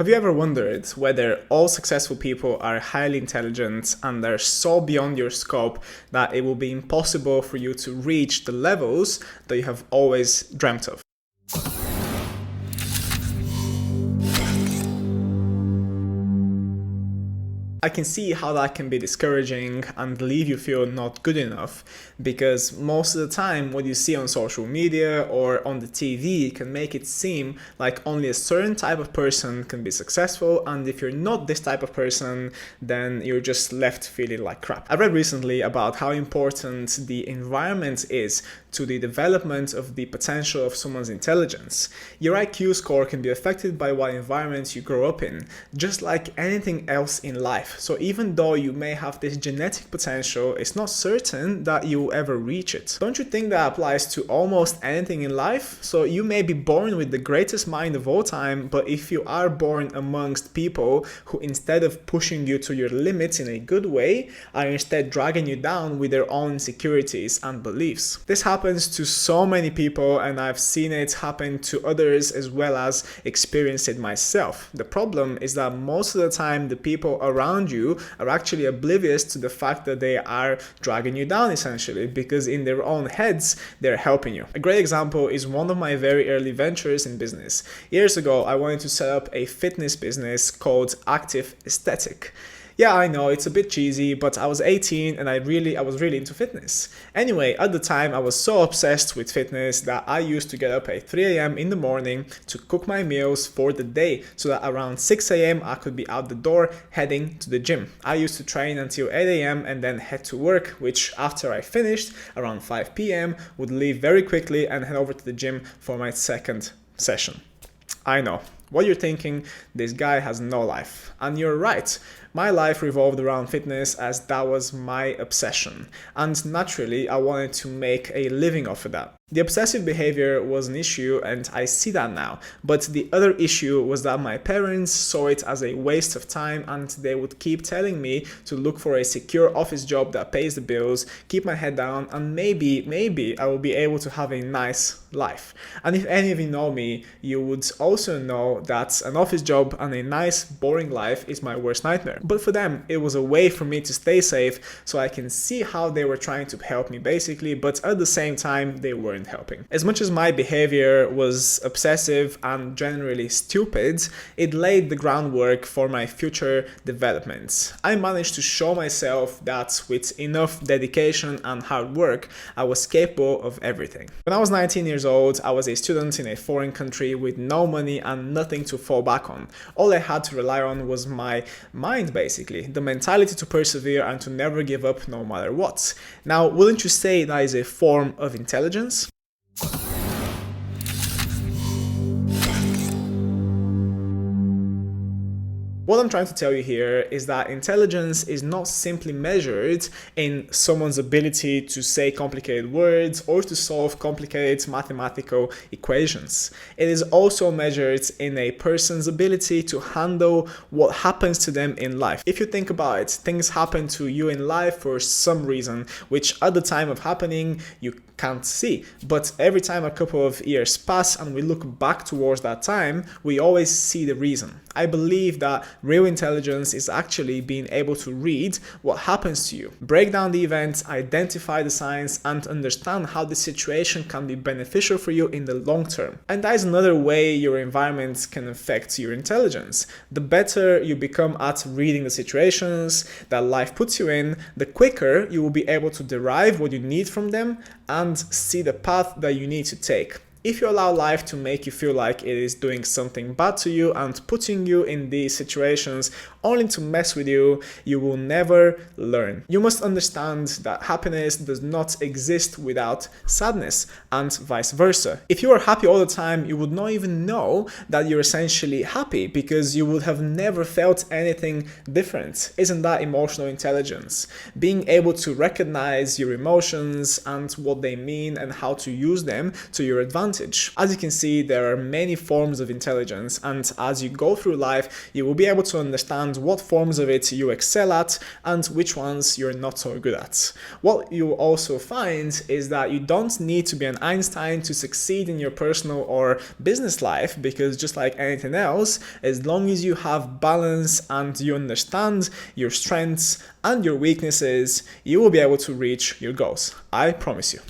Have you ever wondered whether all successful people are highly intelligent and are so beyond your scope that it will be impossible for you to reach the levels that you have always dreamt of? I can see how that can be discouraging and leave you feel not good enough, because most of the time what you see on social media or on the TV can make it seem like only a certain type of person can be successful, and if you're not this type of person, then you're just left feeling like crap. I read recently about how important the environment is to the development of the potential of someone's intelligence. Your IQ score can be affected by what environment you grow up in, just like anything else in life. So even though you may have this genetic potential, it's not certain that you will ever reach it. Don't you think that applies to almost anything in life? So you may be born with the greatest mind of all time, but if you are born amongst people who, instead of pushing you to your limits in a good way, are instead dragging you down with their own insecurities and beliefs. This happens to so many people, and I've seen it happen to others as well as experienced it myself. The problem is that most of the time the people around you are actually oblivious to the fact that they are dragging you down, essentially, because in their own heads they're helping you. A great example is one of my very early ventures in business. Years ago, I wanted to set up a fitness business called Active Aesthetic. Yeah, I know, it's a bit cheesy, but I was 18 and I was really into fitness. Anyway, at the time, I was so obsessed with fitness that I used to get up at 3 a.m. in the morning to cook my meals for the day, so that around 6 a.m. I could be out the door heading to the gym. I used to train until 8 a.m. and then head to work, which after I finished around 5 p.m. would leave very quickly and head over to the gym for my second session. I know what you're thinking, this guy has no life. And you're right. My life revolved around fitness, as that was my obsession. And naturally, I wanted to make a living off of that. The obsessive behavior was an issue, and I see that now. But the other issue was that my parents saw it as a waste of time, and they would keep telling me to look for a secure office job that pays the bills, keep my head down, and maybe I will be able to have a nice life. And if any of you know me, you would also know that an office job and a nice, boring life is my worst nightmare. But for them, it was a way for me to stay safe, so I can see how they were trying to help me basically, but at the same time, they weren't helping. As much as my behavior was obsessive and generally stupid, it laid the groundwork for my future development. I managed to show myself that with enough dedication and hard work, I was capable of everything. When I was 19 years old, I was a student in a foreign country with no money and nothing to fall back on. All I had to rely on was my mind, basically, the mentality to persevere and to never give up no matter what. Now, wouldn't you say that is a form of intelligence? What I'm trying to tell you here is that intelligence is not simply measured in someone's ability to say complicated words or to solve complicated mathematical equations. It is also measured in a person's ability to handle what happens to them in life. If you think about it, things happen to you in life for some reason, which at the time of happening, you can't see. But every time a couple of years pass and we look back towards that time, we always see the reason. I believe that real intelligence is actually being able to read what happens to you, break down the event, identify the signs, and understand how the situation can be beneficial for you in the long term. And that is another way your environment can affect your intelligence. The better you become at reading the situations that life puts you in, the quicker you will be able to derive what you need from them and see the path that you need to take. If you allow life to make you feel like it is doing something bad to you and putting you in these situations only to mess with you, you will never learn. You must understand that happiness does not exist without sadness, and vice versa. If you are happy all the time, you would not even know that you're essentially happy, because you would have never felt anything different. Isn't that emotional intelligence? Being able to recognize your emotions and what they mean and how to use them to your advantage advantage. As you can see, there are many forms of intelligence, and as you go through life, you will be able to understand what forms of it you excel at and which ones you're not so good at. What you'll also find is that you don't need to be an Einstein to succeed in your personal or business life, because just like anything else, as long as you have balance and you understand your strengths and your weaknesses, you will be able to reach your goals. I promise you.